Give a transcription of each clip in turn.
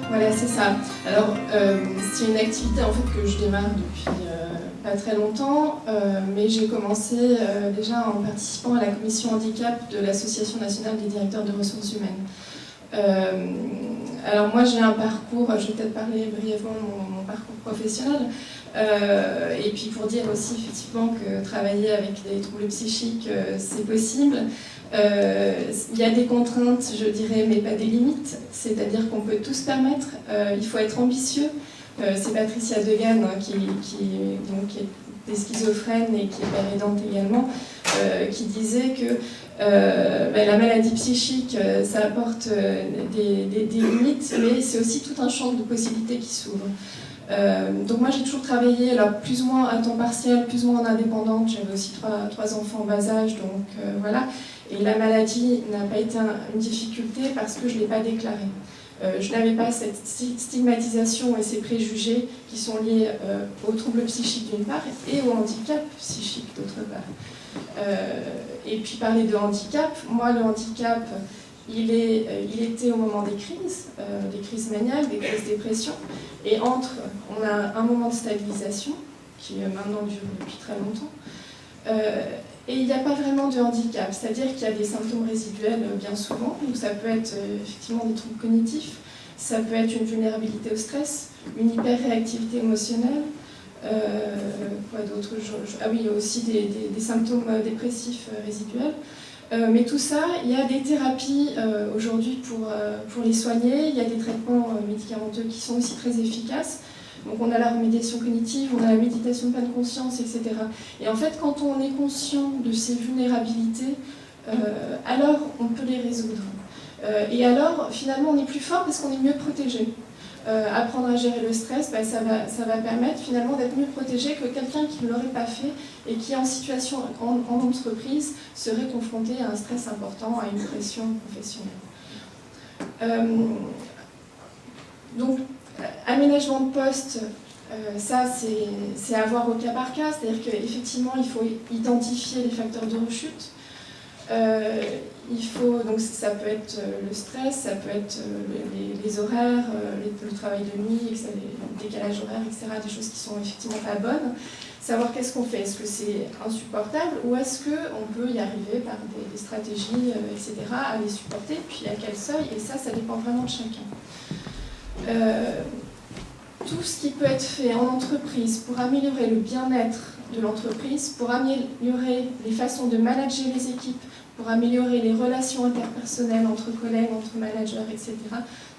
Voilà, c'est ça. Alors, c'est une activité en fait que je démarre depuis pas très longtemps, mais j'ai commencé déjà en participant à la commission handicap de l'Association nationale des directeurs de ressources humaines. Alors moi j'ai un parcours, je vais peut-être parler brièvement de mon parcours professionnel, et puis pour dire aussi effectivement que travailler avec des troubles psychiques c'est possible. Il y a des contraintes, je dirais, mais pas des limites, c'est-à-dire qu'on peut tout se permettre, il faut être ambitieux. C'est Patricia Degan qui est schizophrène et qui est père aidante également, qui disait que la maladie psychique, ça apporte des limites, mais c'est aussi tout un champ de possibilités qui s'ouvre. Donc moi j'ai toujours travaillé, alors plus ou moins à temps partiel, plus ou moins en indépendante. J'avais aussi trois enfants en bas âge, donc voilà. Et la maladie n'a pas été une difficulté parce que je ne l'ai pas déclarée. Je n'avais pas cette stigmatisation et ces préjugés qui sont liés aux troubles psychiques d'une part et au handicap psychique d'autre part. Et puis parler de handicap, moi le handicap, il était au moment des crises maniaques, des crises dépression, et on a un moment de stabilisation qui maintenant dure depuis très longtemps. Et il n'y a pas vraiment de handicap, c'est-à-dire qu'il y a des symptômes résiduels bien souvent, donc ça peut être effectivement des troubles cognitifs, ça peut être une vulnérabilité au stress, une hyperréactivité émotionnelle, quoi d'autre, ah oui, il y a aussi des symptômes dépressifs résiduels. Mais tout ça, il y a des thérapies aujourd'hui pour les soigner, il y a des traitements médicamenteux qui sont aussi très efficaces. Donc on a la remédiation cognitive, on a la méditation de pleine conscience, etc. Et en fait, quand on est conscient de ces vulnérabilités, alors on peut les résoudre. Et alors, finalement, on est plus fort parce qu'on est mieux protégé. Apprendre à gérer le stress, ça va permettre finalement d'être mieux protégé que quelqu'un qui ne l'aurait pas fait et qui, en situation en entreprise, serait confronté à un stress important, à une pression professionnelle. Donc, aménagement de poste, ça c'est à voir au cas par cas, c'est-à-dire qu'effectivement il faut identifier les facteurs de rechute. Donc ça peut être le stress, ça peut être les horaires, le travail de nuit, le décalage horaire, etc., des choses qui sont effectivement pas bonnes. Savoir qu'est-ce qu'on fait, est-ce que c'est insupportable ou est-ce qu'on peut y arriver par des stratégies, etc., à les supporter, puis à quel seuil, et ça dépend vraiment de chacun. Tout ce qui peut être fait en entreprise pour améliorer le bien-être de l'entreprise, pour améliorer les façons de manager les équipes, pour améliorer les relations interpersonnelles entre collègues, entre managers, etc.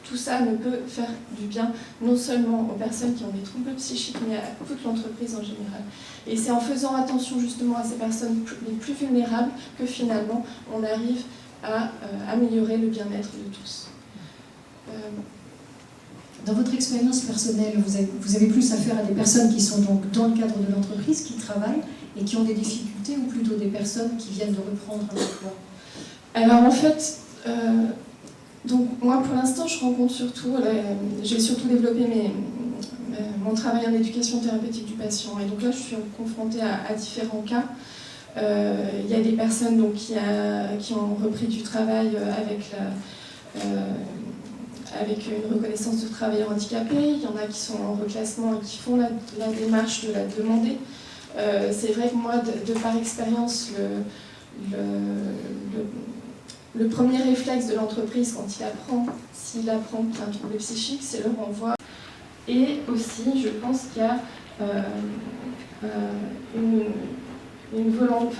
Tout ça ne peut faire du bien non seulement aux personnes qui ont des troubles psychiques, mais à toute l'entreprise en général. Et c'est en faisant attention justement à ces personnes les plus vulnérables que finalement on arrive à améliorer le bien-être de tous. Dans votre expérience personnelle, vous avez plus affaire à des personnes qui sont donc dans le cadre de l'entreprise, qui travaillent et qui ont des difficultés, ou plutôt des personnes qui viennent de reprendre un emploi? Alors en fait, donc moi pour l'instant je rencontre surtout, j'ai surtout développé mon travail en éducation thérapeutique du patient, et donc là je suis confrontée à différents cas. Il y a des personnes donc, qui ont repris du travail avec une reconnaissance de travailleur handicapé, il y en a qui sont en reclassement et qui font la démarche de la demander. C'est vrai que moi, de par expérience, le premier réflexe de l'entreprise quand s'il apprend qu'il y a un trouble psychique, c'est le renvoi. Et aussi, je pense qu'il y a une volonté,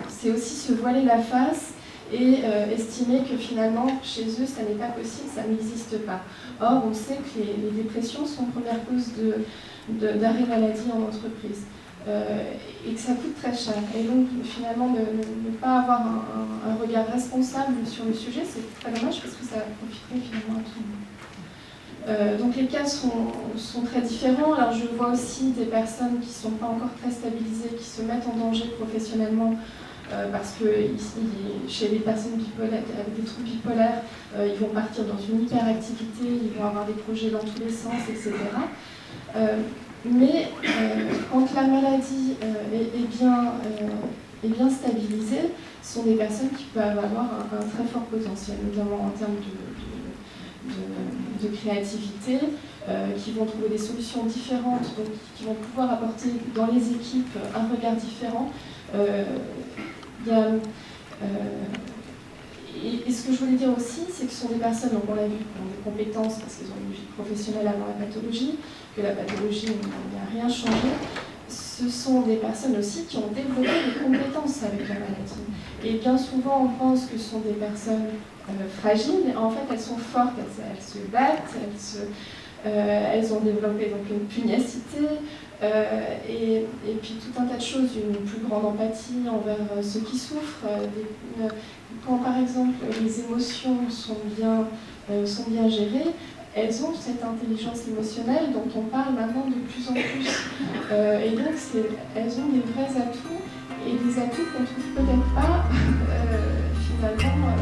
c'est aussi se voiler la face et estimer que finalement, chez eux, ça n'est pas possible, ça n'existe pas. Or, on sait que les dépressions sont première cause d'arrêt maladie en entreprise, et que ça coûte très cher. Et donc, finalement, ne pas avoir un regard responsable sur le sujet, c'est très dommage parce que ça profiterait finalement à tout le monde. Donc, les cas sont très différents. Alors, je vois aussi des personnes qui ne sont pas encore très stabilisées, qui se mettent en danger professionnellement, parce que chez les personnes bipolaires, avec des troubles bipolaires, ils vont partir dans une hyperactivité, ils vont avoir des projets dans tous les sens, etc. Mais quand la maladie est bien stabilisée, sont des personnes qui peuvent avoir un très fort potentiel, notamment en termes de créativité, qui vont trouver des solutions différentes, donc qui vont pouvoir apporter dans les équipes un regard différent. Et ce que je voulais dire aussi, c'est que ce sont des personnes, donc on l'a vu, qui ont des compétences parce qu'ils ont une vie professionnelle avant la pathologie, que la pathologie n'a rien changé. Ce sont des personnes aussi qui ont développé des compétences avec la maladie. Et bien souvent, on pense que ce sont des personnes fragiles, mais en fait, elles sont fortes, elles se battent, elles ont développé donc une pugnacité, et puis tout un tas de choses, une plus grande empathie envers ceux qui souffrent. Quand par exemple les émotions sont bien gérées, elles ont cette intelligence émotionnelle dont on parle maintenant de plus en plus. Et donc elles ont des vrais atouts, et des atouts qu'on ne trouve peut-être pas finalement